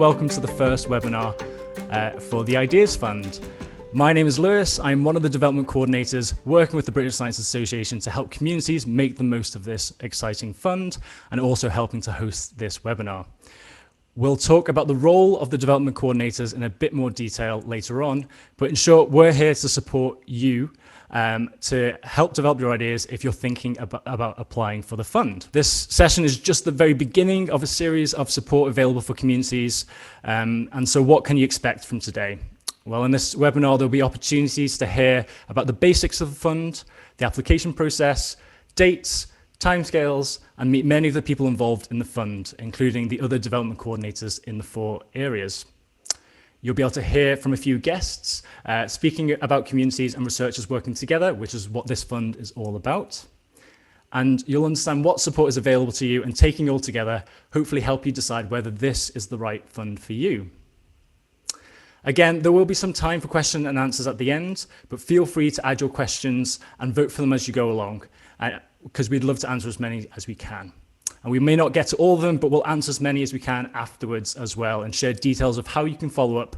welcome to the first webinar for the Ideas Fund. My name is Lewis. I'm one of the development coordinators working with the British Science Association to help communities make the most of this exciting fund and also helping to host this webinar. We'll talk about the role of the development coordinators in a bit more detail later on, but in short, we're here to support you to help develop your ideas if you're thinking about applying for the fund. This session is just the very beginning of a series of support available for communities. And so what can you expect from today? Well, in this webinar, there'll be opportunities to hear about the basics of the fund, the application process, dates, timescales, and meet many of the people involved in the fund, including the other development coordinators in the 4 areas. You'll be able to hear from a few guests speaking about communities and researchers working together, which is what this fund is all about. And you'll understand what support is available to you and taking it all together, hopefully help you decide whether this is the right fund for you. Again, there will be some time for question and answers at the end, but feel free to add your questions and vote for them as you go along, because we'd love to answer as many as we can. And we may not get to all of them, but we'll answer as many as we can afterwards as well and share details of how you can follow up,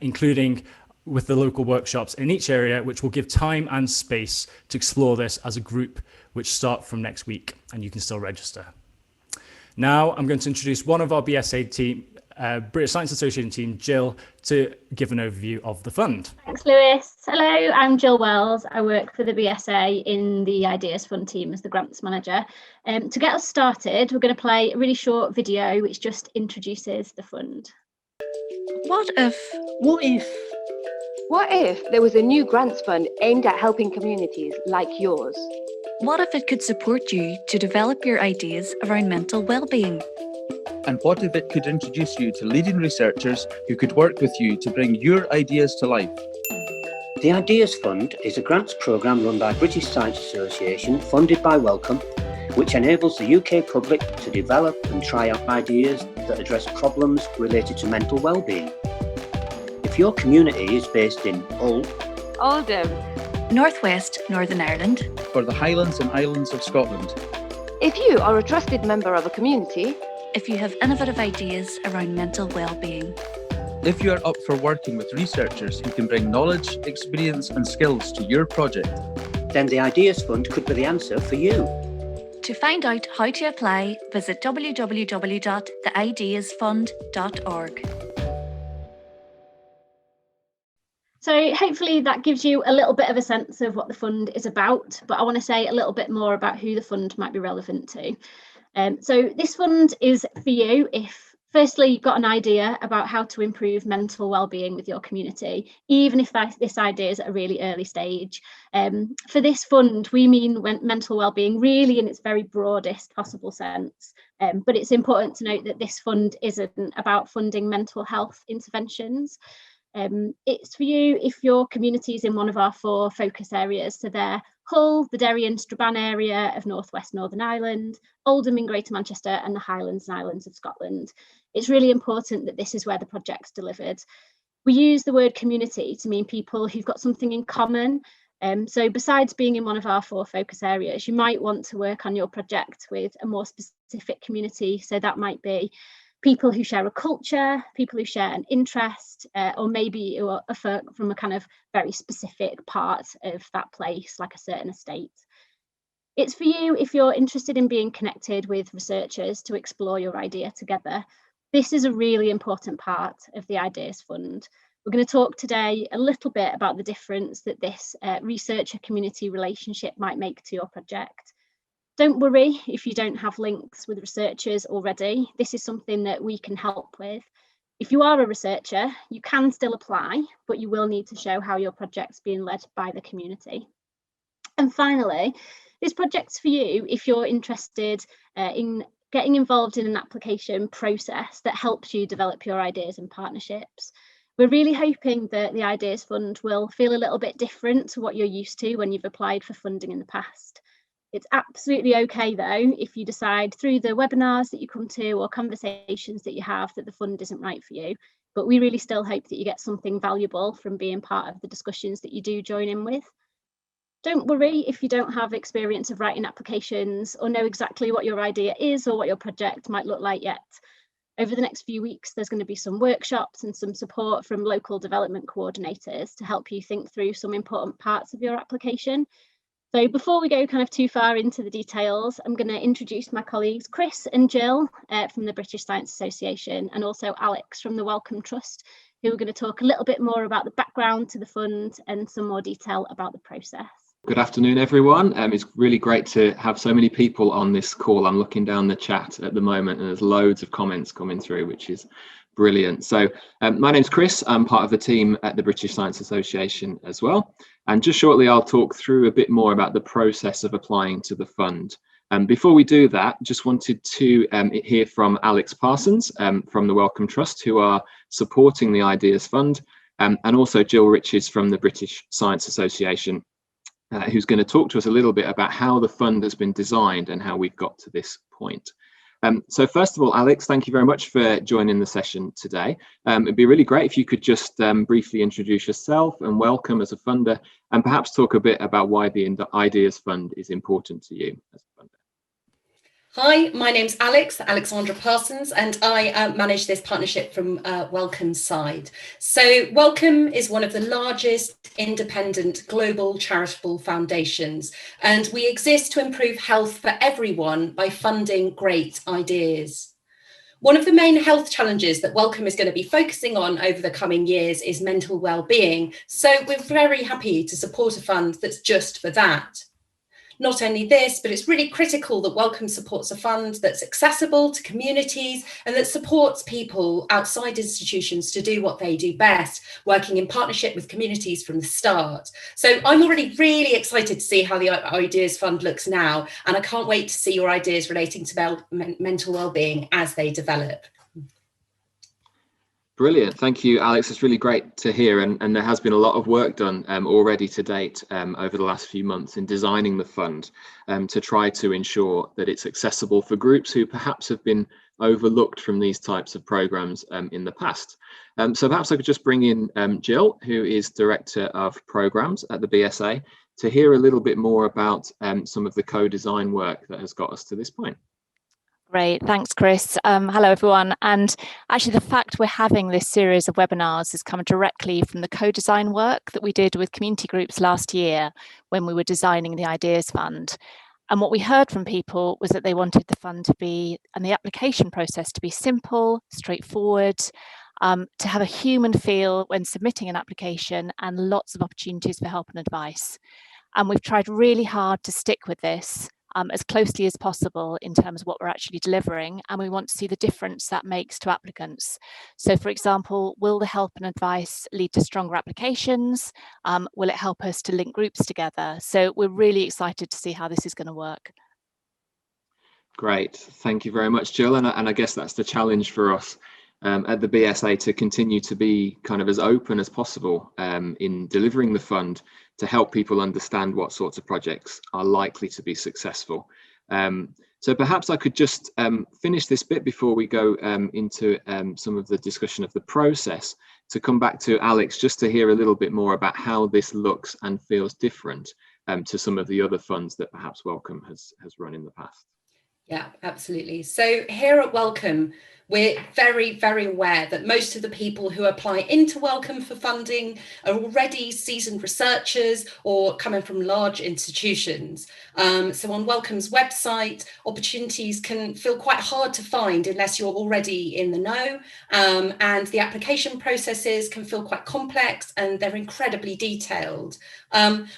including with the local workshops in each area, which will give time and space to explore this as a group, which start from next week, and you can still register. Now, I'm going to introduce one of our BSA team, British Science Association team, Gill, to give an overview of the fund. Thanks, Lewis. Hello, I'm Gill Wells. I work for the BSA in the Ideas Fund team as the grants manager. To get us started, we're going to play a really short video which just introduces the fund. What if there was a new grants fund aimed at helping communities like yours? What if it could support you to develop your ideas around mental well-being? And what if it could introduce you to leading researchers who could work with you to bring your ideas to life? The Ideas Fund is a grants programme run by British Science Association, funded by Wellcome, which enables the UK public to develop and try out ideas that address problems related to mental well-being. If your community is based in Oldham, Northwest Northern Ireland, For the Highlands and Islands of Scotland. if you are a trusted member of a community, if you have innovative ideas around mental well-being, If you are up for working with researchers who can bring knowledge, experience and skills to your project, then the Ideas Fund could be the answer for you. to find out how to apply, visit www.theideasfund.org. So hopefully that gives you a little bit of a sense of what the fund is about, but I want to say a little bit more about who the fund might be relevant to. So this fund is for you if, firstly, you've got an idea about how to improve mental well-being with your community, even if this idea is at a really early stage. For this fund, we mean mental well-being really in its very broadest possible sense. But it's important to note that this fund isn't about funding mental health interventions. It's for you if your community is in one of our 4 focus areas. So they're Hull, the Derry and Strabane area of Northwest Northern Ireland, Oldham in Greater Manchester, and the Highlands and Islands of Scotland. It's really important that this is where the project's delivered. We use the word community to mean people who've got something in common. So besides being in one of our 4 focus areas, you might want to work on your project with a more specific community. So that might be people who share a culture, people who share an interest, or maybe you are from a kind of very specific part of that place, like a certain estate. It's for you if you're interested in being connected with researchers to explore your idea together. This is a really important part of the Ideas Fund. We're going to talk today a little bit about the difference that this researcher-community relationship might make to your project. Don't worry if you don't have links with researchers already. This is something that we can help with. If you are a researcher, you can still apply, but you will need to show how your project's being led by the community. And finally, this project's for you if you're interested in getting involved in an application process that helps you develop your ideas and partnerships. We're really hoping that the Ideas Fund will feel a little bit different to what you're used to when you've applied for funding in the past. It's absolutely okay though if you decide through the webinars that you come to or conversations that you have that the fund isn't right for you, but we really still hope that you get something valuable from being part of the discussions that you do join in with. Don't worry if you don't have experience of writing applications or know exactly what your idea is or what your project might look like yet. over the next few weeks, there's going to be some workshops and some support from local development coordinators to help you think through some important parts of your application. So before we go kind of too far into the details, I'm going to introduce my colleagues Chris and Gill from the British Science Association, and also Alex from the Wellcome Trust, who are going to talk a little bit more about the background to the fund and some more detail about the process. Good afternoon, everyone. It's really great to have so many people on this call. I'm looking down the chat at the moment and there's loads of comments coming through, which is brilliant. So my name's Chris. I'm part of the team at the British Science Association as well. And just shortly, I'll talk through a bit more about the process of applying to the fund. Before we do that, just wanted to hear from Alex Parsons from the Wellcome Trust, who are supporting the Ideas Fund, and also Gill Riches from the British Science Association, who's going to talk to us a little bit about how the fund has been designed and how we've got to this point. So first of all, Alex, thank you very much for joining the session today. It'd be really great if you could just briefly introduce yourself and Wellcome as a funder, and perhaps talk a bit about why the Ideas Fund is important to you as a funder. Hi, my name's Alexandra Parsons, and I manage this partnership from Wellcome's side. So Wellcome is one of the largest independent global charitable foundations, and we exist to improve health for everyone by funding great ideas. One of the main health challenges that Wellcome is going to be focusing on over the coming years is mental well-being. So we're very happy to support a fund that's just for that. Not only this, but it's really critical that Wellcome supports a fund that's accessible to communities and that supports people outside institutions to do what they do best, working in partnership with communities from the start. So I'm already really excited to see how the Ideas Fund looks now, and I can't wait to see your ideas relating to mental well-being as they develop. Brilliant. Thank you, Alex. It's really great to hear. And there has been a lot of work done already to date over the last few months in designing the fund to try to ensure that it's accessible for groups who perhaps have been overlooked from these types of programs in the past. So perhaps I could just bring in Gill, who is Director of Programs at the BSA, to hear a little bit more about some of the co-design work that has got us to this point. Great, thanks, Chris. Hello, everyone. And actually, the fact we're having this series of webinars has come directly from the co-design work that we did with community groups last year when we were designing the Ideas Fund. And what we heard from people was that they wanted the fund to be, and the application process to be simple, straightforward, to have a human feel when submitting an application, and lots of opportunities for help and advice. And we've tried really hard to stick with this as closely as possible in terms of what we're actually delivering, and we want to see the difference that makes to applicants. So, for example, will the help and advice lead to stronger applications? Will it help us to link groups together? So we're really excited to see how this is going to work. Great, thank you very much, Gill. And I guess that's the challenge for us at the BSA, to continue to be kind of as open as possible in delivering the fund, to help people understand what sorts of projects are likely to be successful. So perhaps I could just finish this bit before we go into some of the discussion of the process, to come back to Alex, just to hear a little bit more about how this looks and feels different to some of the other funds that perhaps Wellcome has run in the past. Yeah, absolutely. So here at Wellcome, we're very, very aware that most of the people who apply into Wellcome for funding are already seasoned researchers or coming from large institutions. So on Wellcome's website, opportunities can feel quite hard to find unless you're already in the know. And the application processes can feel quite complex and they're incredibly detailed.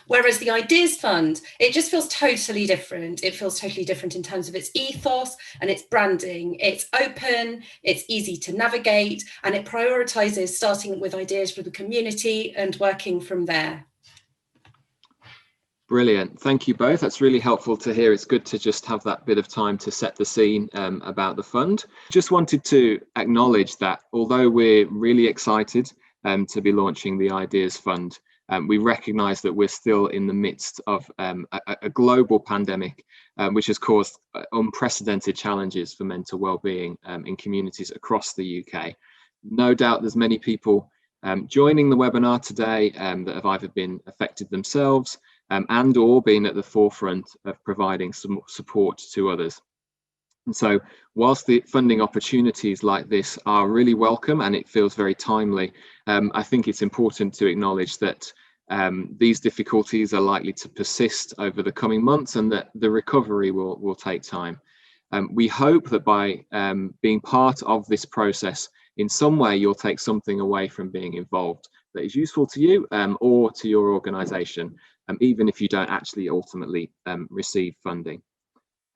Whereas the Ideas Fund, it just feels totally different. It feels totally different in terms of its ethos and its branding. It's open, it's easy to navigate, and it prioritizes starting with ideas for the community and working from there. Brilliant. Thank you both. That's really helpful to hear. It's good to just have that bit of time to set the scene about the fund. Just wanted to acknowledge that although we're really excited to be launching the Ideas Fund, we recognise that we're still in the midst of a global pandemic, which has caused unprecedented challenges for mental well-being in communities across the UK. No doubt there's many people joining the webinar today that have either been affected themselves and or been at the forefront of providing some support to others. And so whilst the funding opportunities like this are really welcome and it feels very timely, I think it's important to acknowledge that these difficulties are likely to persist over the coming months and that the recovery will take time. We hope that by being part of this process, in some way you'll take something away from being involved that is useful to you or to your organisation, even if you don't actually ultimately receive funding.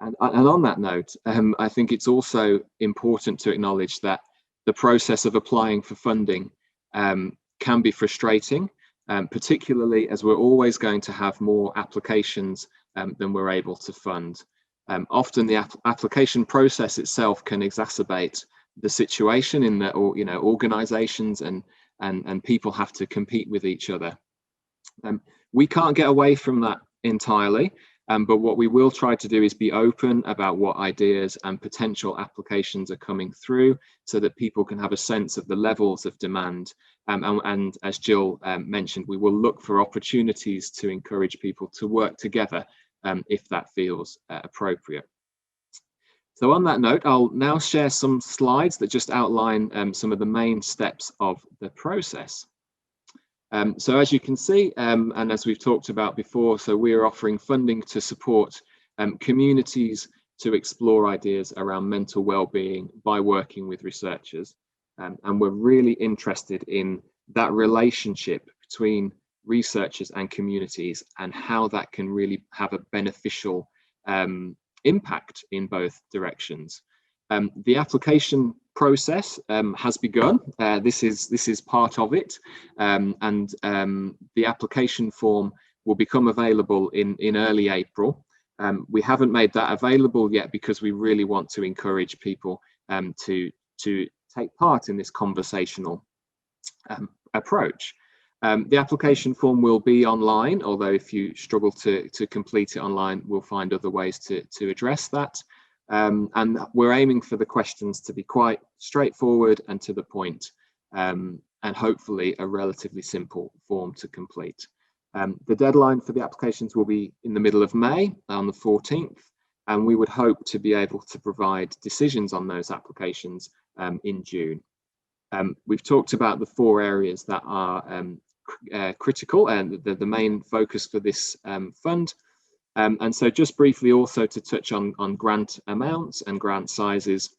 And on that note, I think it's also important to acknowledge that the process of applying for funding can be frustrating, particularly as we're always going to have more applications than we're able to fund. Often the application process itself can exacerbate the situation in that, organisations and people have to compete with each other. We can't get away from that entirely. But what we will try to do is be open about what ideas and potential applications are coming through so that people can have a sense of the levels of demand. And as Gill mentioned, we will look for opportunities to encourage people to work together if that feels appropriate. So on that note, I'll now share some slides that just outline some of the main steps of the process. So as you can see, and as we've talked about before, so we are offering funding to support communities to explore ideas around mental well-being by working with researchers. And we're really interested in that relationship between researchers and communities and how that can really have a beneficial impact in both directions. The application process has begun. This is part of it, and the application form will become available in early April. We haven't made that available yet because we really want to encourage people to take part in this conversational approach. The application form will be online, although if you struggle to complete it online, we'll find other ways to address that. And we're aiming for the questions to be quite straightforward and to the point, and hopefully a relatively simple form to complete. The deadline for the applications will be in the middle of May, on the 14th, and we would hope to be able to provide decisions on those applications in June. We've talked about the 4 areas that are critical and the main focus for this fund. And so just briefly also to touch on grant amounts and grant sizes.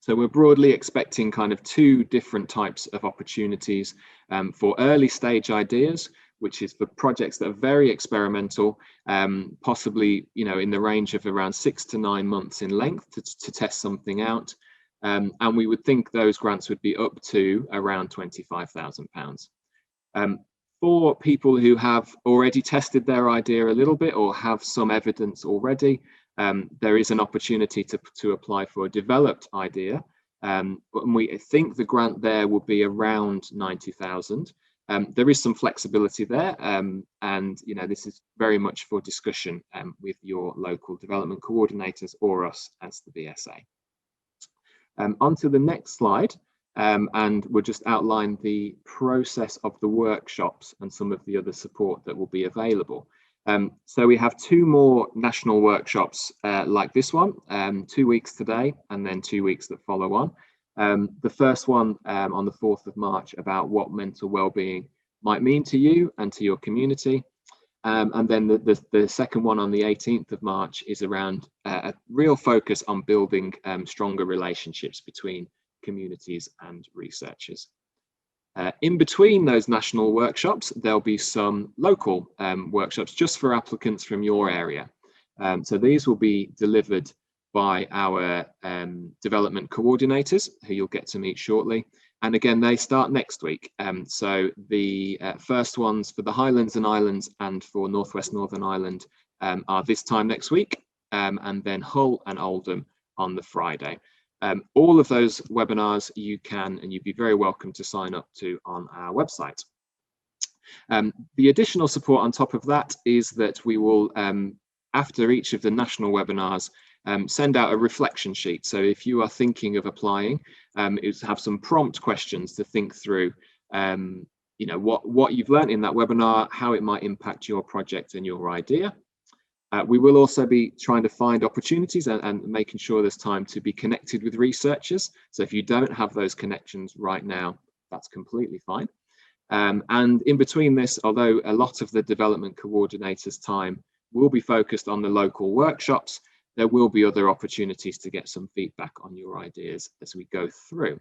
So we're broadly expecting kind of 2 different types of opportunities for early stage ideas, which is for projects that are very experimental, possibly in the range of around 6 to 9 months in length to test something out. And we would think those grants would be up to around £25,000. For people who have already tested their idea a little bit or have some evidence already, there is an opportunity to apply for a developed idea. But we think the grant there will be around 90,000. There is some flexibility there, and this is very much for discussion with your local development coordinators or us as the BSA. On to the next slide. And we'll just outline the process of the workshops and some of the other support that will be available. So we have 2 more national workshops like this one, 2 weeks today and then 2 weeks that follow on. The first one on the 4th of March about what mental well-being might mean to you and to your community. And then the second one on the 18th of March is around a real focus on building stronger relationships between communities and researchers. In between those national workshops, there'll be some local workshops just for applicants from your area. So these will be delivered by our development coordinators, who you'll get to meet shortly. And again, they start next week. So the first ones for the Highlands and Islands and for Northwest Northern Ireland are this time next week, and then Hull and Oldham on the Friday. All of those webinars you can and you'd be very welcome to sign up to on our website. The additional support on top of that is that we will, after each of the national webinars, send out a reflection sheet. So if you are thinking of applying, is have some prompt questions to think through, what you've learned in that webinar, how it might impact your project and your idea. We will also be trying to find opportunities and making sure there's time to be connected with researchers. So if you don't have those connections right now, that's completely fine. And in between this, although a lot of the development coordinator's time will be focused on the local workshops, there will be other opportunities to get some feedback on your ideas as we go through.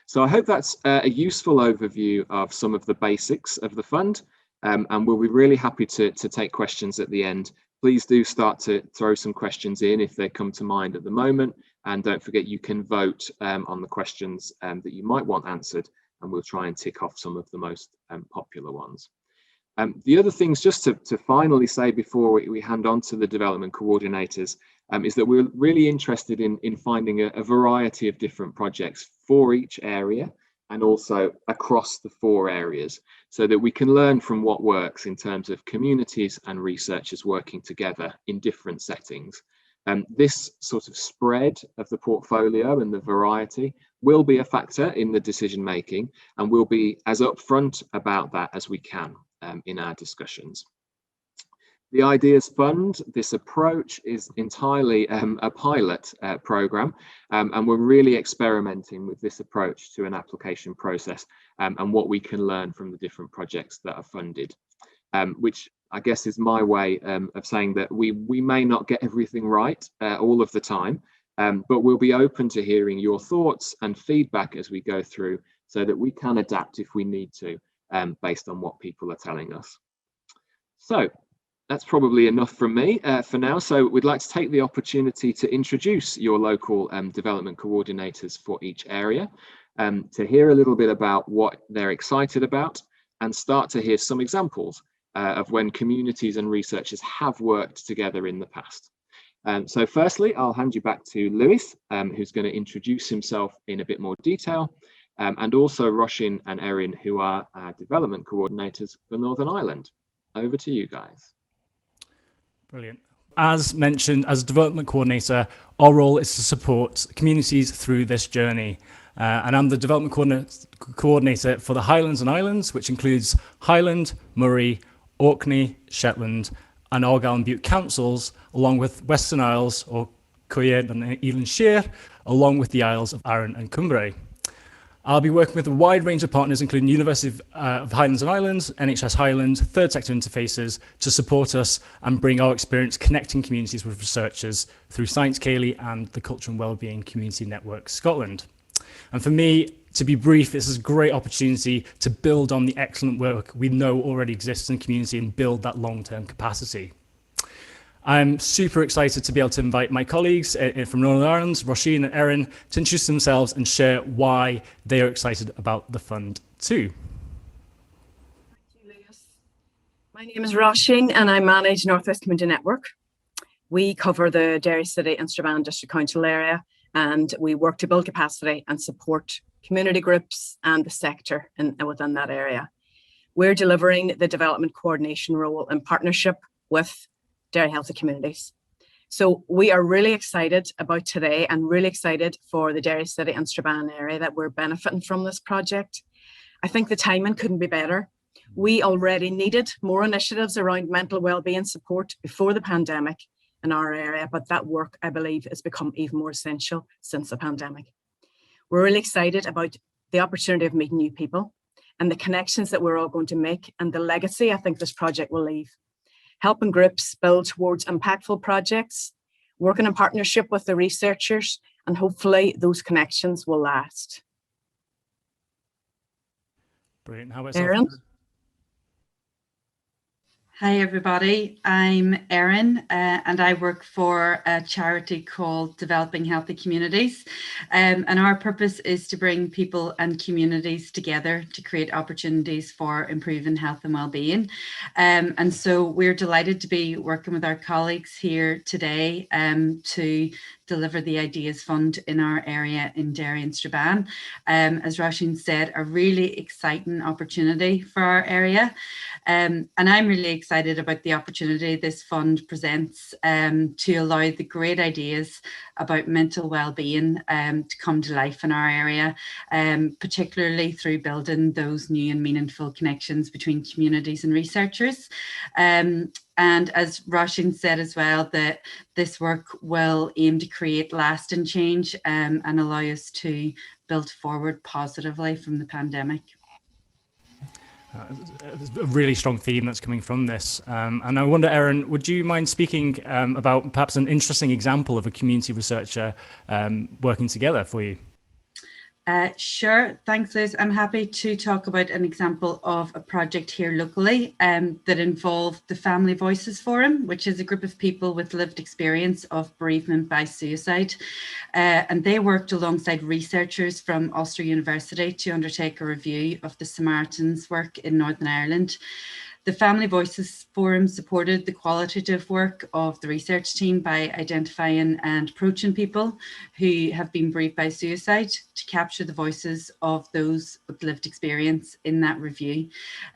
So I hope that's a useful overview of some of the basics of the fund. And we'll be really happy to take questions at the end. Please do start to throw some questions in if they come to mind at the moment. And don't forget, you can vote on the questions that you might want answered, and we'll try and tick off some of the most popular ones. The other things, just to finally say before we hand on to the development coordinators, is that we're really interested in finding a variety of different projects for each area, and also across the 4 areas, so that we can learn from what works in terms of communities and researchers working together in different settings. This sort of spread of the portfolio and the variety will be a factor in the decision making, and we'll be as upfront about that as we can in our discussions. The Ideas Fund, this approach is entirely a pilot program, and we're really experimenting with this approach to an application process and what we can learn from the different projects that are funded, which I guess is my way of saying that we may not get everything right all of the time, but we'll be open to hearing your thoughts and feedback as we go through, so that we can adapt if we need to, based on what people are telling us. So that's probably enough from me for now. So we'd like to take the opportunity to introduce your local development coordinators for each area, to hear a little bit about what they're excited about, and start to hear some examples of when communities and researchers have worked together in the past. So firstly, I'll hand you back to Lewis, who's going to introduce himself in a bit more detail, and also Roshin and Erin, who are our development coordinators for Northern Ireland. Over to you guys. Brilliant. As mentioned, as a development coordinator, our role is to support communities through this journey. And I'm the development coordinator for the Highlands and Islands, which includes Highland, Moray, Orkney, Shetland, and Argyll and Bute councils, along with Western Isles, or Coed and Elan Shear, along with the Isles of Arran and Cumbrae. I'll be working with a wide range of partners, including University of Highlands and Islands, NHS Highland, third sector interfaces, to support us and bring our experience connecting communities with researchers through Science Ceilidh and the Culture and Wellbeing Community Network Scotland. And for me, to be brief, this is a great opportunity to build on the excellent work we know already exists in the community and build that long-term capacity. I'm super excited to be able to invite my colleagues from Northern Ireland, Roshin and Erin, to introduce themselves and share why they are excited about the fund too. Thank you, Lewis. My name is Roshin and I manage North West Community Network. We cover the Derry City and Strabane District Council area, and we work to build capacity and support community groups and the sector within that area. We're delivering the development coordination role in partnership with Derry Healthy Communities. So we are really excited about today and really excited for the Derry City and Strabane area that we're benefiting from this project. I think the timing couldn't be better. We already needed more initiatives around mental wellbeing support before the pandemic in our area, but that work, I believe, has become even more essential since the pandemic. We're really excited about the opportunity of meeting new people and the connections that we're all going to make and the legacy I think this project will leave. Helping groups build towards impactful projects, working in partnership with the researchers, and hopefully those connections will last. Brilliant. How about Erin? Hi everybody, I'm Erin and I work for a charity called Developing Healthy Communities, and our purpose is to bring people and communities together to create opportunities for improving health and well-being. And so we're delighted to be working with our colleagues here today to deliver the Ideas Fund in our area in Derry and Strabane. As Roshin said, a really exciting opportunity for our area. And I'm really excited about the opportunity this fund presents to allow the great ideas about mental well-being to come to life in our area, particularly through building those new and meaningful connections between communities and researchers. And as Roshan said as well, that this work will aim to create lasting change and allow us to build forward positively from the pandemic. There's a really strong theme that's coming from this. And I wonder, Erin, would you mind speaking about perhaps an interesting example of a community researcher working together for you? Sure, thanks Liz. I'm happy to talk about an example of a project here locally that involved the Family Voices Forum, which is a group of people with lived experience of bereavement by suicide. And they worked alongside researchers from Ulster University to undertake a review of the Samaritans' work in Northern Ireland. The Family Voices Forum supported the qualitative work of the research team by identifying and approaching people who have been bereaved by suicide to capture the voices of those with lived experience in that review.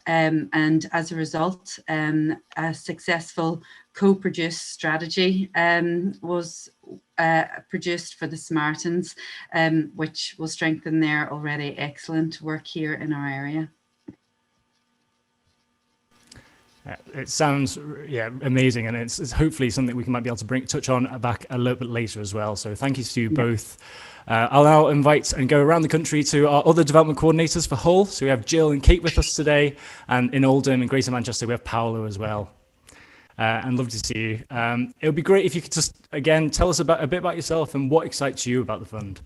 And as a result, a successful co-produced strategy was produced for the Samaritans, which will strengthen their already excellent work here in our area. It sounds amazing, and it's hopefully something we might be able to touch on back a little bit later as well. So thank you to you both. I'll now invite and go around the country to our other development coordinators for Hull. So we have Gill and Kate with us today, and in Oldham and Greater Manchester we have Paolo as well. And lovely to see you. It would be great if you could just again tell us a bit about yourself and what excites you about the fund.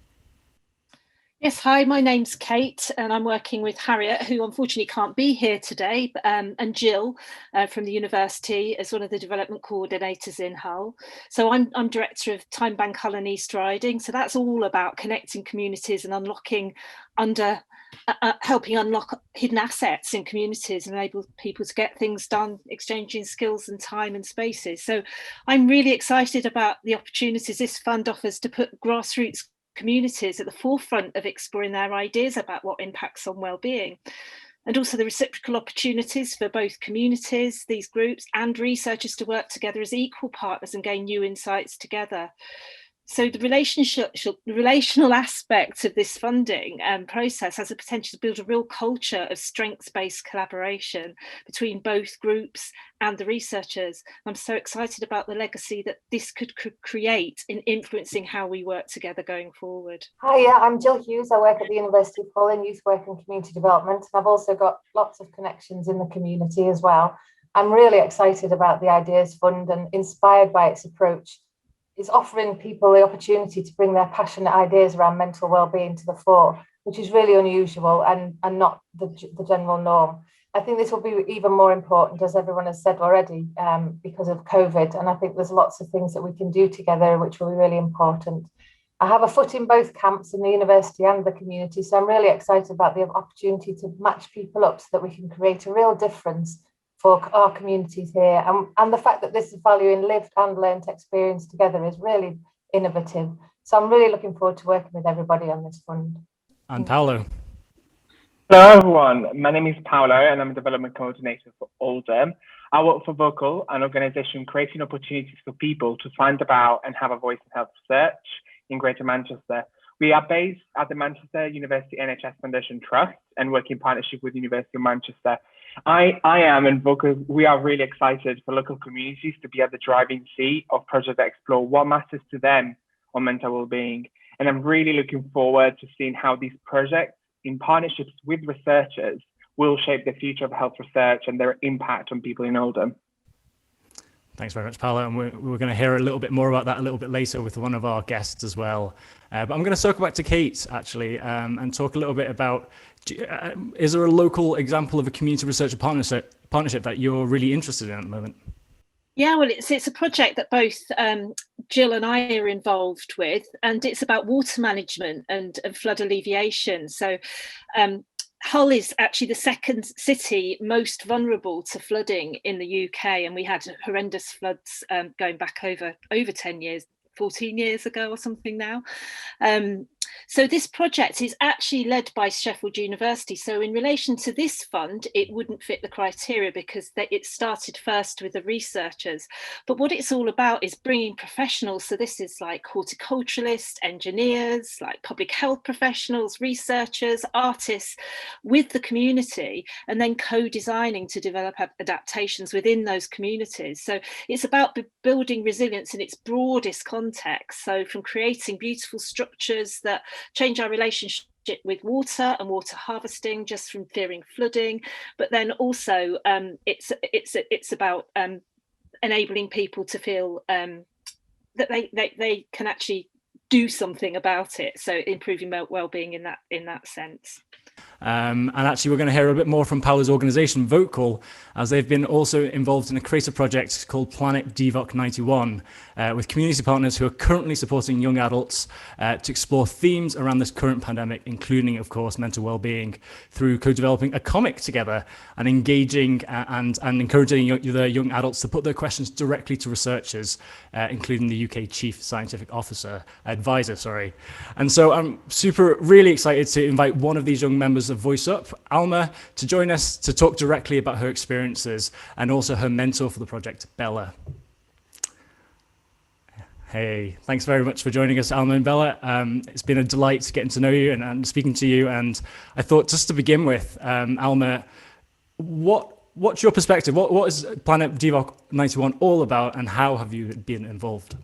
Yes, hi, my name's Kate and I'm working with Harriet, who unfortunately can't be here today, and Gill from the university as one of the development coordinators in Hull. So I'm director of Time Bank Hull and East Riding. So that's all about connecting communities and unlocking helping unlock hidden assets in communities and enable people to get things done, exchanging skills and time and spaces. So I'm really excited about the opportunities this fund offers to put grassroots communities at the forefront of exploring their ideas about what impacts on well-being, and also the reciprocal opportunities for both communities, these groups, and researchers to work together as equal partners and gain new insights together. So the relational aspect of this funding process has the potential to build a real culture of strengths-based collaboration between both groups and the researchers. I'm so excited about the legacy that this could create in influencing how we work together going forward. Hi, I'm Jill Hughes. I work at the University of Hull in youth work and community development. And I've also got lots of connections in the community as well. I'm really excited about the Ideas Fund and inspired by its approach. It's offering people the opportunity to bring their passionate ideas around mental well-being to the fore, which is really unusual and not the general norm. I think this will be even more important, as everyone has said already, because of COVID. And I think there's lots of things that we can do together, which will be really important. I have a foot in both camps, in the university and the community. So I'm really excited about the opportunity to match people up so that we can create a real difference for our communities here, and the fact that this is valuing lived and learnt experience together is really innovative. So I'm really looking forward to working with everybody on this fund. And Paolo. Hello everyone, my name is Paolo and I'm a development coordinator for Oldham. I work for Vocal, an organisation creating opportunities for people to find about and have a voice in health research in Greater Manchester. We are based at the Manchester University NHS Foundation Trust and work in partnership with the University of Manchester. I am and Vocal, we are really excited for local communities to be at the driving seat of projects that explore what matters to them on mental well-being. And I'm really looking forward to seeing how these projects in partnerships with researchers will shape the future of health research and their impact on people in Oldham. Thanks very much, Paolo. And we're going to hear a little bit more about that a little bit later with one of our guests as well. But I'm going to circle back to Kate, actually, and talk a little bit about, is there a local example of a community research partnership that you're really interested in at the moment? Yeah, well, it's a project that both Gill and I are involved with, and it's about water management and flood alleviation. So Hull is actually the second city most vulnerable to flooding in the UK, and we had horrendous floods going back over 10 years, 14 years ago or something now. So this project is actually led by Sheffield University. So in relation to this fund, it wouldn't fit the criteria because it started first with the researchers. But what it's all about is bringing professionals. So this is like horticulturalists, engineers, like public health professionals, researchers, artists with the community, and then co-designing to develop adaptations within those communities. So it's about building resilience in its broadest context. So from creating beautiful structures that change our relationship with water and water harvesting, just from fearing flooding, but then also it's about enabling people to feel that they can actually do something about it. So improving well-being in that sense. And actually, we're going to hear a bit more from Paula's organisation, Vocal, as they've been also involved in a creative project called Planet DIVOC-91 with community partners who are currently supporting young adults to explore themes around this current pandemic, including, of course, mental well-being, through co-developing a comic together and engaging and encouraging the young adults to put their questions directly to researchers, including the UK Chief Scientific Advisor. And so I'm really excited to invite one of these young members of Voice Up, Alma, to join us to talk directly about her experiences and also her mentor for the project, Bella. Hey, thanks very much for joining us, Alma and Bella. It's been a delight getting to know you and speaking to you. And I thought, just to begin with, Alma, what's your perspective? What is Planet DIVOC-91 all about, and how have you been involved?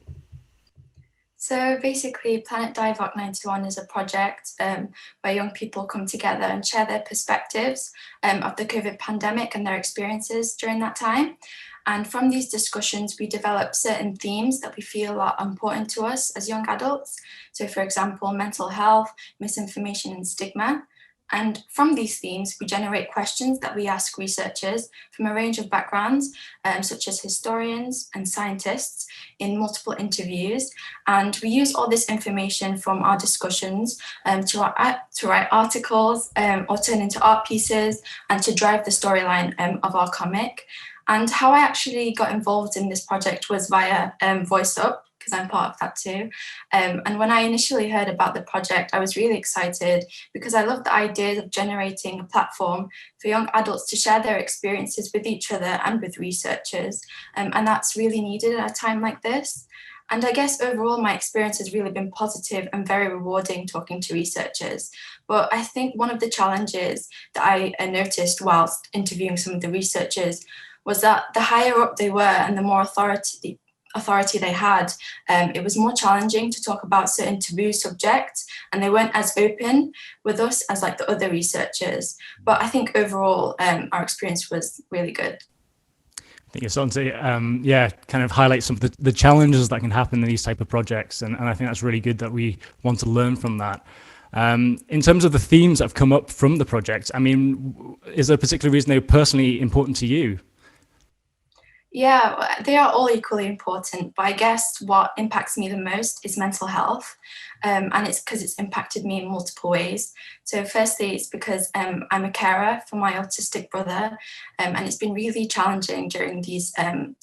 So basically, Planet DIVOC-91 is a project where young people come together and share their perspectives of the COVID pandemic and their experiences during that time. And from these discussions, we develop certain themes that we feel are important to us as young adults. So for example, mental health, misinformation and stigma. And from these themes, we generate questions that we ask researchers from a range of backgrounds, such as historians and scientists, in multiple interviews. And we use all this information from our discussions to write articles or turn into art pieces and to drive the storyline of our comic. And how I actually got involved in this project was via Voice Up, because I'm part of that too. And when I initially heard about the project, I was really excited because I love the idea of generating a platform for young adults to share their experiences with each other and with researchers. And that's really needed at a time like this. And I guess overall, my experience has really been positive and very rewarding talking to researchers. But I think one of the challenges that I noticed whilst interviewing some of the researchers was that the higher up they were and the more authority they had, it was more challenging to talk about certain taboo subjects, and they weren't as open with us as like the other researchers. But I think overall, our experience was really good. I think you're starting to, kind of highlight some of the challenges that can happen in these type of projects, and I think that's really good that we want to learn from that. In terms of the themes that have come up from the project, I mean, is there a particular reason they're personally important to you? Yeah, they are all equally important, but I guess what impacts me the most is mental health. And it's because it's impacted me in multiple ways. So firstly, it's because I'm a carer for my autistic brother, and it's been really challenging during these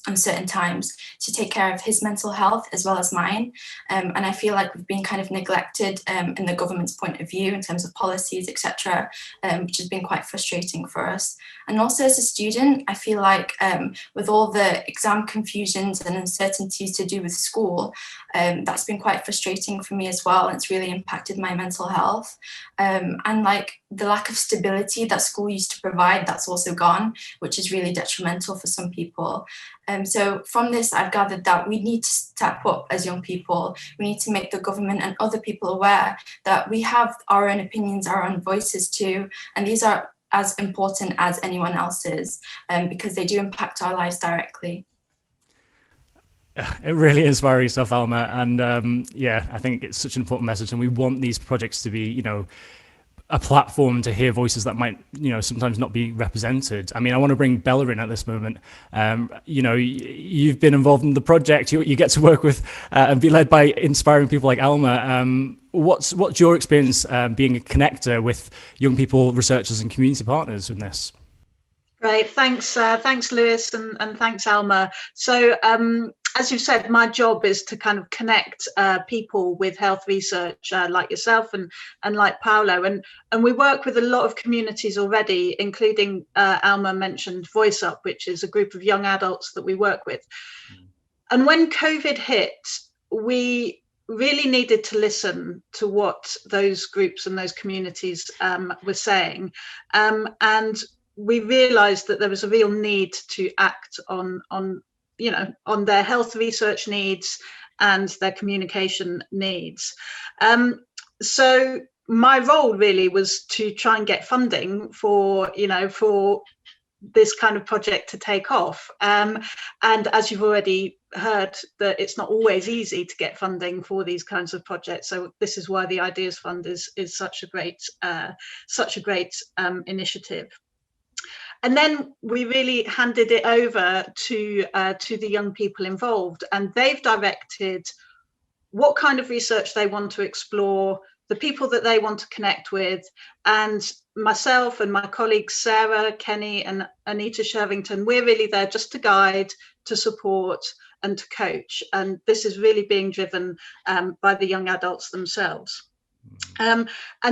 uncertain times to take care of his mental health as well as mine. And I feel like we've been kind of neglected in the government's point of view in terms of policies, etc., which has been quite frustrating for us. And also as a student, I feel like with all the exam confusions and uncertainties to do with school, that's been quite frustrating for me as well. And it's really impacted my mental health. And like the lack of stability that school used to provide, that's also gone, which is really detrimental for some people. So from this, I've gathered that we need to step up as young people. We need to make the government and other people aware that we have our own opinions, our own voices too, and these are as important as anyone else's, because they do impact our lives directly. It really inspiring stuff, Alma, and I think it's such an important message, and we want these projects to be, a platform to hear voices that might, sometimes not be represented. I mean, I want to bring Bella in at this moment. You've been involved in the project. You get to work with and be led by inspiring people like Alma. What's your experience being a connector with young people, researchers, and community partners in this? Great, thanks Lewis, and thanks Alma. So as you said, my job is to kind of connect people with health research like yourself and like Paolo. And we work with a lot of communities already, including Alma mentioned Voice Up, which is a group of young adults that we work with. And when COVID hit, we really needed to listen to what those groups and those communities were saying. And we realized that there was a real need to act on their health research needs and their communication needs. So my role really was to try and get funding for this kind of project to take off. And as you've already heard, that it's not always easy to get funding for these kinds of projects. So this is why the Ideas Fund is such a great initiative. And then we really handed it over to the young people involved, and they've directed what kind of research they want to explore, the people that they want to connect with, and myself and my colleagues Sarah, Kenny and Anita Shervington, we're really there just to guide, to support and to coach. And this is really being driven by the young adults themselves. And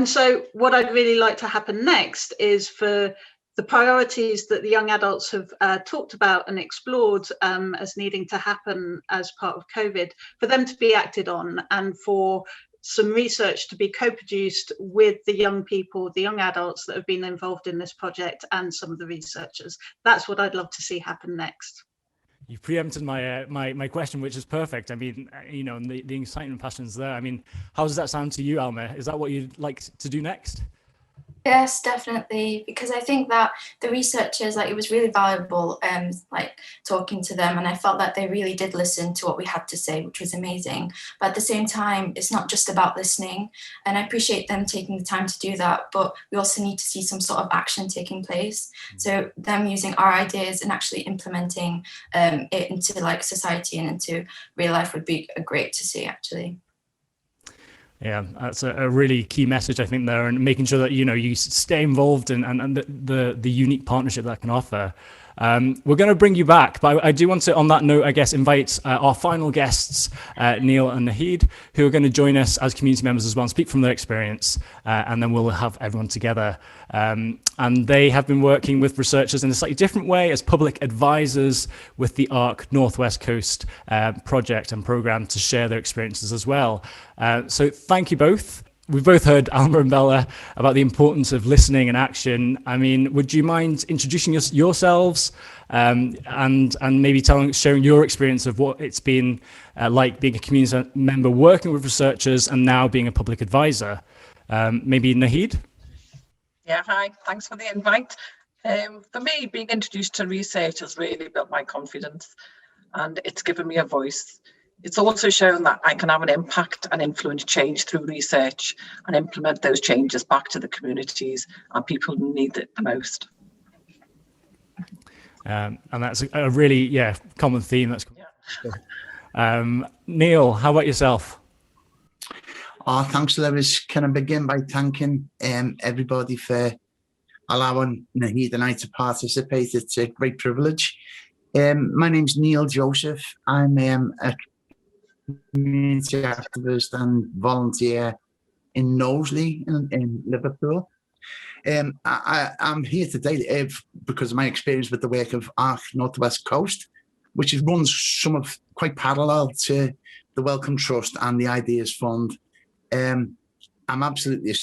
so what I'd really like to happen next is for the priorities that the young adults have talked about and explored as needing to happen as part of COVID, for them to be acted on, and for some research to be co-produced with the young people, the young adults that have been involved in this project and some of the researchers. That's what I'd love to see happen next. You preempted my question, which is perfect. I mean, and the excitement passions there. I mean, how does that sound to you, Alma? Is that what you'd like to do next? Yes, definitely, because I think that the researchers, it was really valuable, talking to them, and I felt that they really did listen to what we had to say, which was amazing. But at the same time, it's not just about listening, and I appreciate them taking the time to do that, but we also need to see some sort of action taking place. So them using our ideas and actually implementing it into society and into real life would be great to see, actually. Yeah, that's a really key message, I think, there, and making sure that you stay involved and the unique partnership that can offer. We're going to bring you back, but I do want to, on that note, I guess, invite our final guests, Neil and Naheed, who are going to join us as community members as well and speak from their experience, and then we'll have everyone together. And they have been working with researchers in a slightly different way as public advisors with the ARC Northwest Coast project and programme to share their experiences as well. So thank you both. We've both heard, Alma and Bella, about the importance of listening and action. I mean, would you mind introducing yourselves and maybe sharing your experience of what it's been like being a community member, working with researchers, and now being a public advisor? Maybe Naheed? Yeah, hi, thanks for the invite. For me, being introduced to research has really built my confidence, and it's given me a voice. It's also shown that I can have an impact and influence change through research and implement those changes back to the communities and people who need it the most. And that's a really, common theme. That's Neil, how about yourself? Thanks, Lewis. Can I begin by thanking everybody for allowing Naheed and I to participate? It's a great privilege. My name's Neil Joseph. I'm a community activist and volunteer in Knowsley in Liverpool. I'm here today because of my experience with the work of ARC Northwest Coast, which runs quite parallel to the Wellcome Trust and the Ideas Fund. I'm absolutely,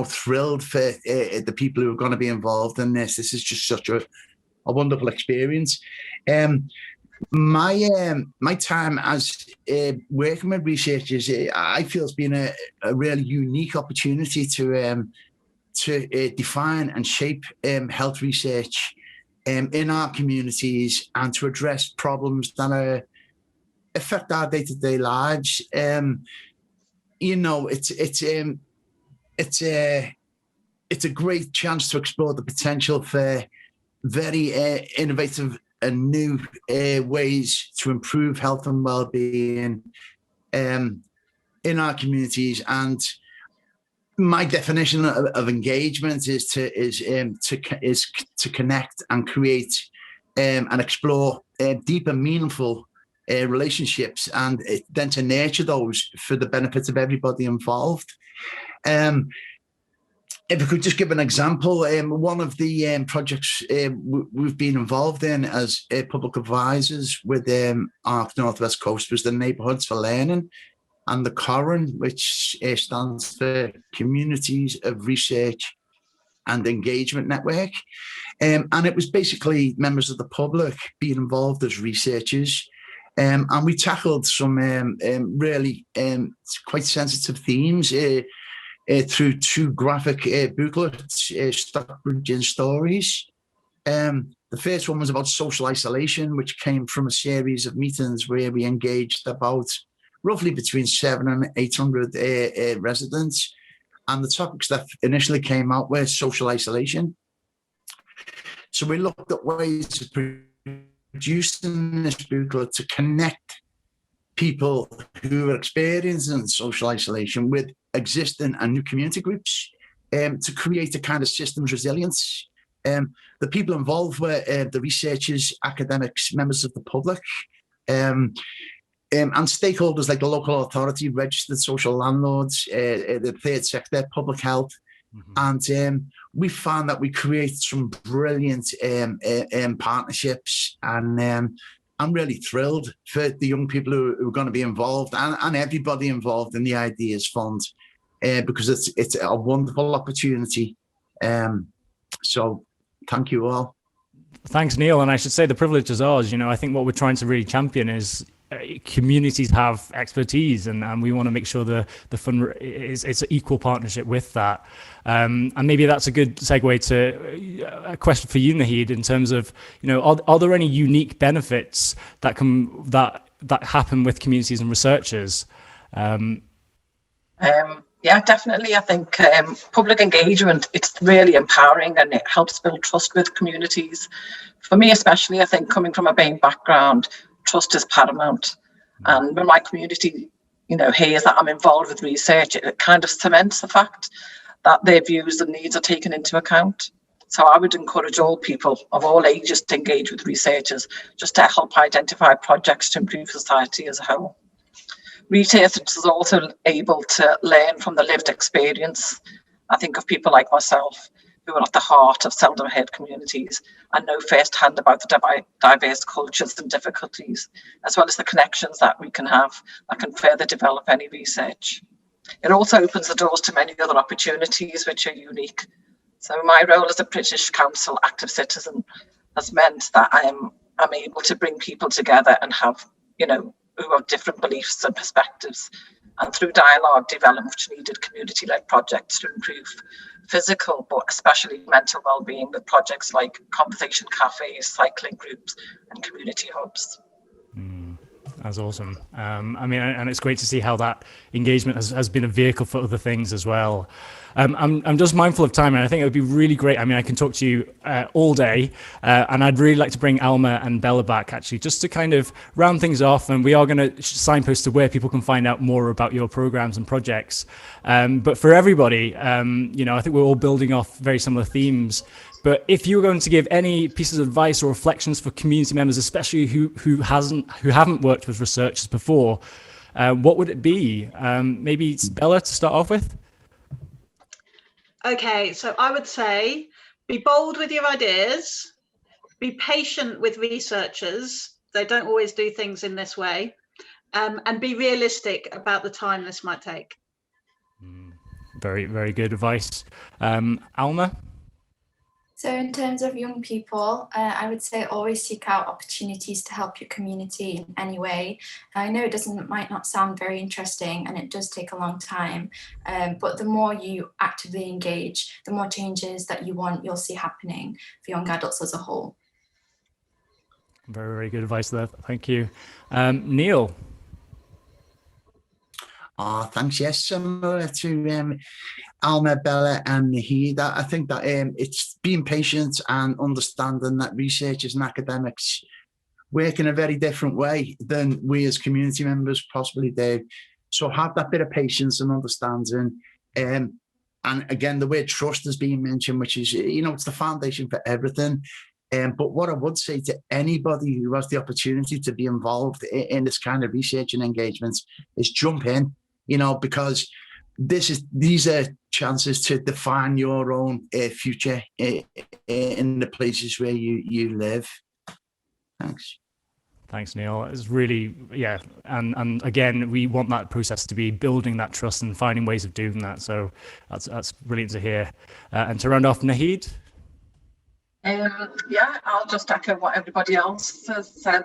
thrilled for the people who are going to be involved in this. This is just such a wonderful experience. My time as working with researchers, I feel it's been a really unique opportunity to define and shape health research in our communities and to address problems that affect our day-to-day lives. It's a great chance to explore the potential for very innovative and new ways to improve health and well-being in our communities. And my definition of engagement is to connect and create and explore deep and meaningful relationships, and then to nurture those for the benefit of everybody involved. If I could just give an example, one of the projects we've been involved in as public advisors with ARC Northwest Coast was the Neighbourhoods for Learning, and the CORAN, which stands for Communities of Research and Engagement Network. And it was basically members of the public being involved as researchers. And we tackled some really quite sensitive themes through 2 graphic booklets, Stockbridge Stories. The first one was about social isolation, which came from a series of meetings where we engaged about roughly between 700 and 800 residents. And the topics that initially came out were social isolation. So we looked at ways of producing this booklet to connect people who are experiencing social isolation with existing and new community groups, to create a kind of systems resilience. The people involved were the researchers, academics, members of the public, and stakeholders like the local authority, registered social landlords, the third sector, public health. And we found that we created some brilliant partnerships, and I'm really thrilled for the young people who are going to be involved, and everybody involved in the Ideas Fund, because it's a wonderful opportunity. So thank you all. Thanks, Neil. And I should say the privilege is ours. I think what we're trying to really champion is communities have expertise, and we want to make sure the fund it's an equal partnership with that. And maybe that's a good segue to a question for you, Naheed, in terms of, are there any unique benefits that happen with communities and researchers? Yeah, definitely. I think public engagement, it's really empowering, and it helps build trust with communities. For me especially, I think coming from a BAME background, trust is paramount. And when my community, hears that I'm involved with research, it kind of cements the fact that their views and needs are taken into account. So I would encourage all people of all ages to engage with researchers, just to help identify projects to improve society as a whole. Researchers are also able to learn from the lived experience. I think of people like myself who are at the heart of seldom heard communities and know firsthand about the diverse cultures and difficulties, as well as the connections that we can have that can further develop any research. It also opens the doors to many other opportunities which are unique. So my role as a British Council active citizen has meant that I'm able to bring people together and have, who have different beliefs and perspectives, and through dialogue develop much needed community-led projects to improve physical but especially mental well-being, with projects like conversation cafes, cycling groups and community hubs. That's awesome. And it's great to see how that engagement has been a vehicle for other things as well. I'm just mindful of time, and I think it would be really great. I can talk to you all day, and I'd really like to bring Alma and Bella back, actually, just to kind of round things off. And we are going to signpost to where people can find out more about your programs and projects. But for everybody, I think we're all building off very similar themes. But if you were going to give any pieces of advice or reflections for community members, especially who haven't worked with researchers before, what would it be? Maybe it's Bella to start off with. Okay, so I would say be bold with your ideas, be patient with researchers. They don't always do things in this way, and be realistic about the time this might take. Very, very good advice. Alma? So in terms of young people, I would say always seek out opportunities to help your community in any way. I know it might not sound very interesting, and it does take a long time, but the more you actively engage, the more changes that you'll see happening for young adults as a whole. Very, very good advice there. Thank you. Neil? Thanks. Yes, similar to Alma, Bella and Naheed. I think that it's being patient and understanding that researchers and academics work in a very different way than we as community members possibly do. So have that bit of patience and understanding. And again, the word trust is being mentioned, which is, it's the foundation for everything. But what I would say to anybody who has the opportunity to be involved in this kind of research and engagements is jump in, you know, because these are chances to define your own future in the places where you live. Thanks. Thanks, Neil. It's really, yeah. And again, we want that process to be building that trust and finding ways of doing that. So that's brilliant to hear. And to round off, Naheed. Yeah, I'll just echo what everybody else has said,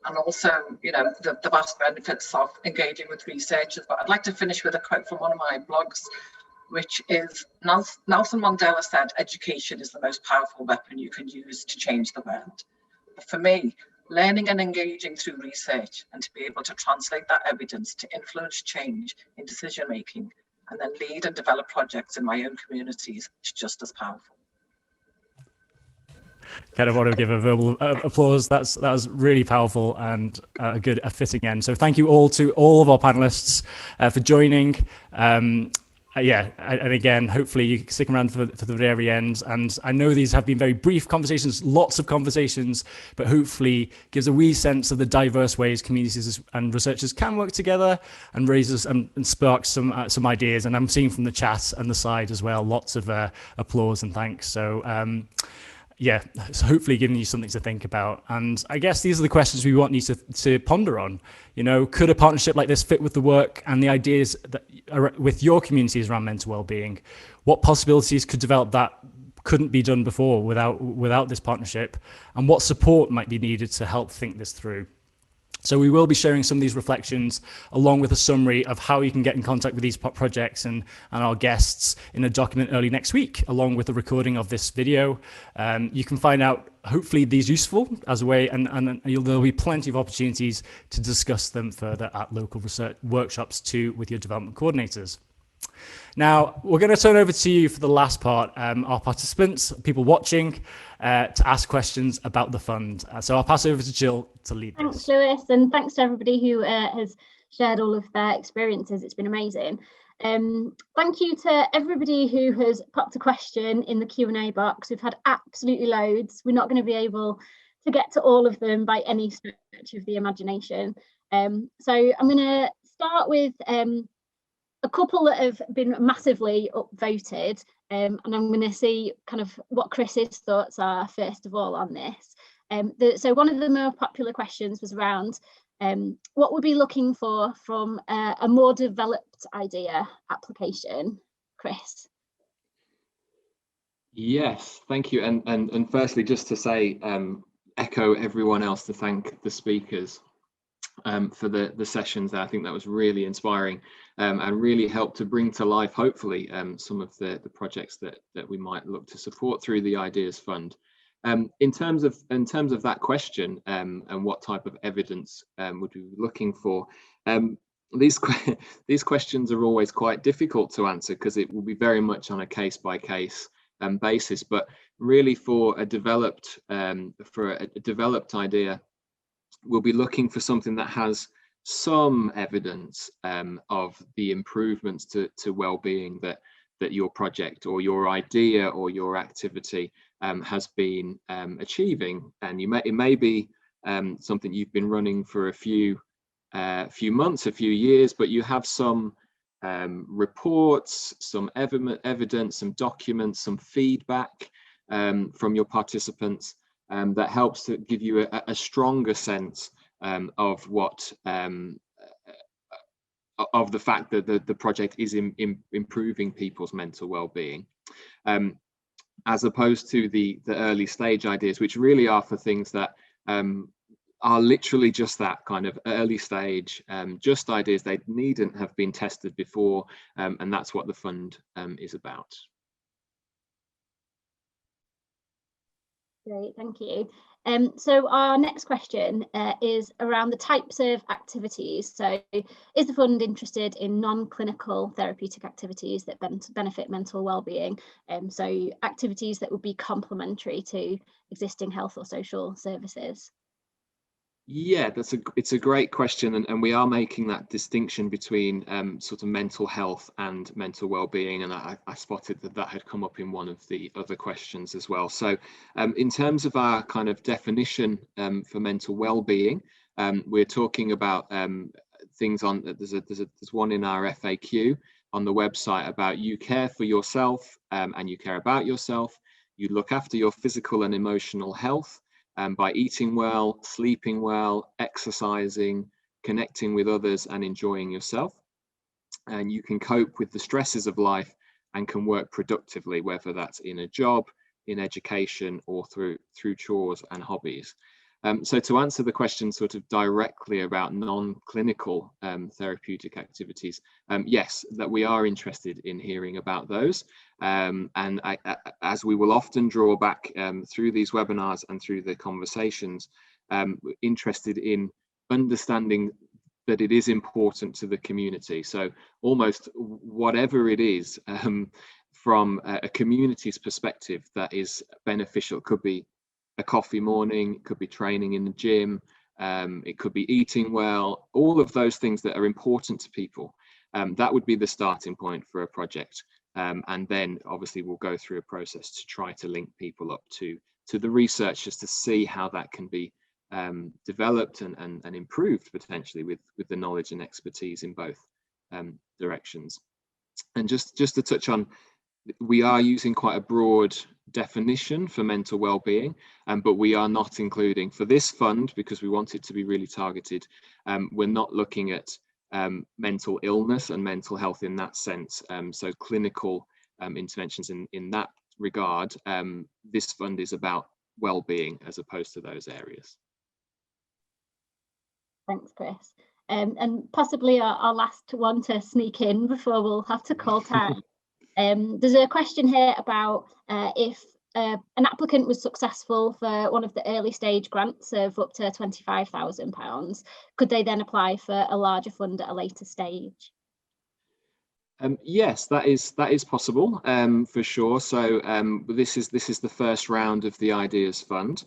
and also, you know, the vast benefits of engaging with researchers. But I'd like to finish with a quote from one of my blogs, which is Nelson Mandela said, "Education is the most powerful weapon you can use to change the world." But for me, learning and engaging through research and to be able to translate that evidence to influence change in decision making and then lead and develop projects in my own communities is just as powerful. Kind of want to give a verbal applause. That was really powerful and a fitting end. So thank you all to all of our panelists for joining. Yeah, and again, hopefully you stick around for the very end. And I know these have been very brief conversations, lots of conversations, but hopefully gives a wee sense of the diverse ways communities and researchers can work together and raises and sparks some ideas. And I'm seeing from the chat and the side as well, lots of applause and thanks. So yeah, so hopefully giving you something to think about. And I guess these are the questions we want you to ponder on. You know, could a partnership like this fit with the work and the ideas that are with your communities around mental well-being? What possibilities could develop that couldn't be done before without this partnership? And what support might be needed to help think this through? So we will be sharing some of these reflections along with a summary of how you can get in contact with these projects and our guests in a document early next week, along with the recording of this video. You can find out, hopefully, these useful as a way, and there'll be plenty of opportunities to discuss them further at local research workshops too with your development coordinators. Now, we're going to turn over to you for the last part, our participants, people watching, to ask questions about the fund. So I'll pass over to Gill to lead this. Thanks, Lewis, and thanks to everybody who has shared all of their experiences. It's been amazing. Thank you to everybody who has popped a question in the Q&A box. We've had absolutely loads. We're not going to be able to get to all of them by any stretch of the imagination. So I'm going to start with a couple that have been massively upvoted, and I'm going to see kind of what Chris's thoughts are first of all on this. So one of the more popular questions was around what we'd be looking for from a more developed idea application. Chris. Yes, thank you. And firstly, just to say, echo everyone else to thank the speakers for the sessions there. I think that was really inspiring and really helped to bring to life, hopefully, some of the projects that we might look to support through the Ideas Fund. In terms of that question and what type of evidence would we be looking for, these questions are always quite difficult to answer because it will be very much on a case-by-case basis. But really, for a developed idea, we'll be looking for something that has some evidence of the improvements to well-being that your project or your idea or your activity has been achieving. And it may be something you've been running for a few months, a few years, but you have some reports, some evidence, some documents, some feedback from your participants that helps to give you a stronger sense of what of the fact that the project is improving people's mental well-being, as opposed to the early stage ideas, which really are for things that are literally just that kind of early stage, just ideas. They needn't have been tested before, and that's what the fund is about. Great, thank you. So our next question is around the types of activities. So is the fund interested in non-clinical therapeutic activities that benefit mental well-being? So activities that would be complementary to existing health or social services? Yeah, it's a great question, and we are making that distinction between sort of mental health and mental well-being, and I spotted that had come up in one of the other questions as well. So in terms of our kind of definition for mental well-being, we're talking about things on, there's one in our FAQ on the website about you care for yourself and you care about yourself, you look after your physical and emotional health, by eating well, sleeping well, exercising, connecting with others and enjoying yourself. And you can cope with the stresses of life and can work productively, whether that's in a job, in education, or through chores and hobbies. So to answer the question sort of directly about non-clinical therapeutic activities, yes, that we are interested in hearing about those. And as we will often draw back through these webinars and through the conversations, interested in understanding that it is important to the community. So almost whatever it is from a community's perspective that is beneficial, could be a coffee morning, it could be training in the gym, it could be eating well, all of those things that are important to people. That would be the starting point for a project. And then obviously we'll go through a process to try to link people up to the research, just to see how that can be developed and improved potentially with the knowledge and expertise in both directions. And just to touch on, we are using quite a broad definition for mental well-being, but we are not including for this fund, because we want it to be really targeted. We're not looking at mental illness and mental health in that sense. So clinical interventions in that regard. This fund is about well-being as opposed to those areas. Thanks, Chris. And possibly our last one to sneak in before we'll have to call time. There's a question here about if an applicant was successful for one of the early stage grants of up to £25,000, could they then apply for a larger fund at a later stage? Yes, that is possible for sure. So this is the first round of the Ideas Fund.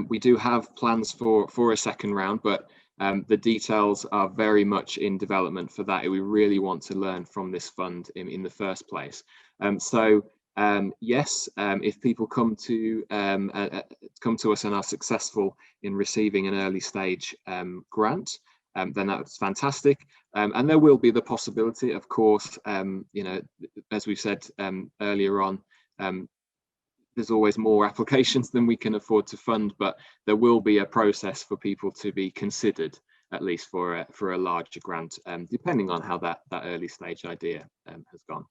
We do have plans for a second round, but the details are very much in development for that. We really want to learn from this fund in the first place. Yes, if people come to us and are successful in receiving an early stage grant, then that's fantastic. And there will be the possibility, of course, you know, as we've said earlier on, there's always more applications than we can afford to fund, but there will be a process for people to be considered, at least for a larger grant, depending on how that early stage idea has gone.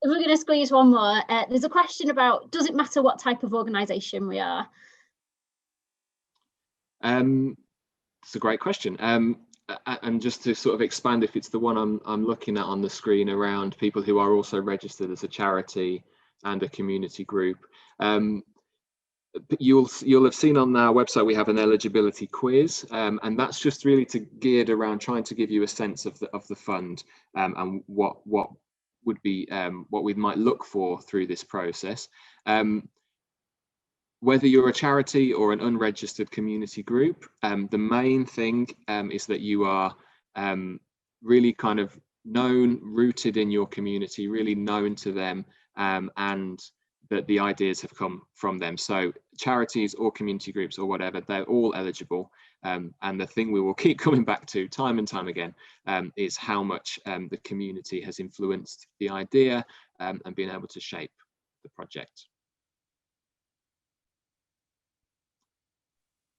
If we're going to squeeze one more, there's a question about, does it matter what type of organisation we are? It's a great question. And just to sort of expand, if it's the one I'm looking at on the screen around people who are also registered as a charity and a community group, you'll have seen on our website we have an eligibility quiz, and that's just really geared around trying to give you a sense of the fund and what would be what we might look for through this process. Whether you're a charity or an unregistered community group, the main thing is that you are really kind of known, rooted in your community, really known to them, and that the ideas have come from them. So charities or community groups or whatever, they're all eligible. And the thing we will keep coming back to time and time again is how much the community has influenced the idea and being able to shape the project.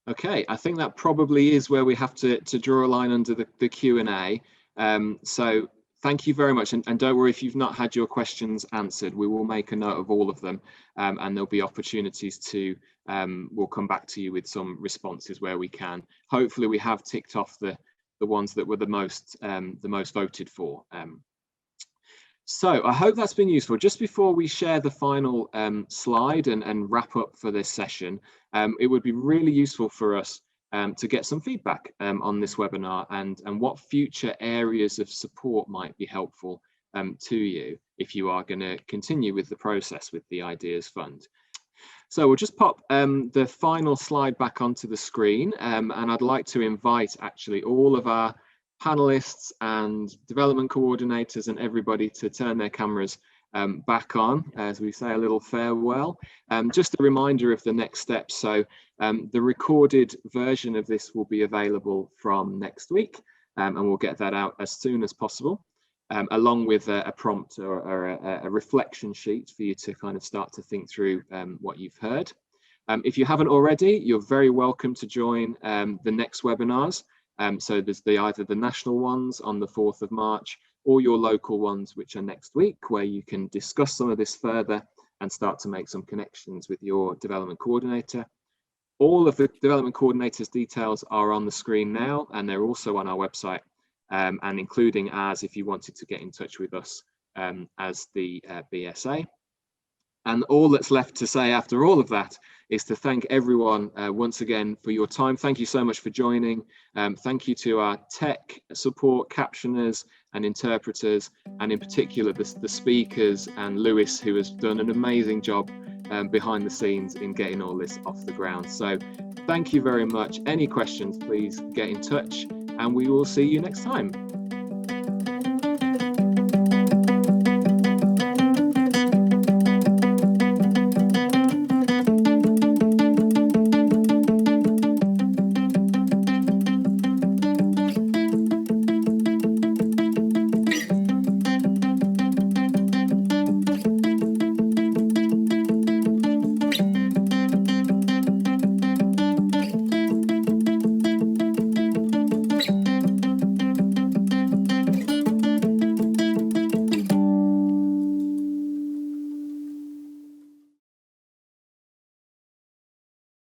Okay, I think that probably is where we have to draw a line under the Q&A. So thank you very much, and don't worry if you've not had your questions answered. We will make a note of all of them, and there'll be opportunities to, we'll come back to you with some responses where we can. Hopefully we have ticked off the ones that were the most voted for. So I hope that's been useful. Just before we share the final slide and wrap up for this session, it would be really useful for us to get some feedback on this webinar and what future areas of support might be helpful to you if you are going to continue with the process with the Ideas Fund. So we'll just pop the final slide back onto the screen, and I'd like to invite actually all of our panelists and development coordinators and everybody to turn their cameras back on as we say a little farewell. Just a reminder of the next steps. So the recorded version of this will be available from next week, and we'll get that out as soon as possible, along with a prompt or a reflection sheet for you to kind of start to think through what you've heard. If you haven't already, you're very welcome to join the next webinars. So there's either the national ones on the 4th of March or your local ones, which are next week, where you can discuss some of this further and start to make some connections with your development coordinator. All of the development coordinators' details are on the screen now, and they're also on our website, and including ours if you wanted to get in touch with us as the BSA. And all that's left to say after all of that is to thank everyone once again for your time. Thank you so much for joining. Thank you to our tech support, captioners and interpreters, and in particular the speakers and Lewis, who has done an amazing job behind the scenes in getting all this off the ground. So thank you very much. Any questions, please get in touch, and we will see you next time.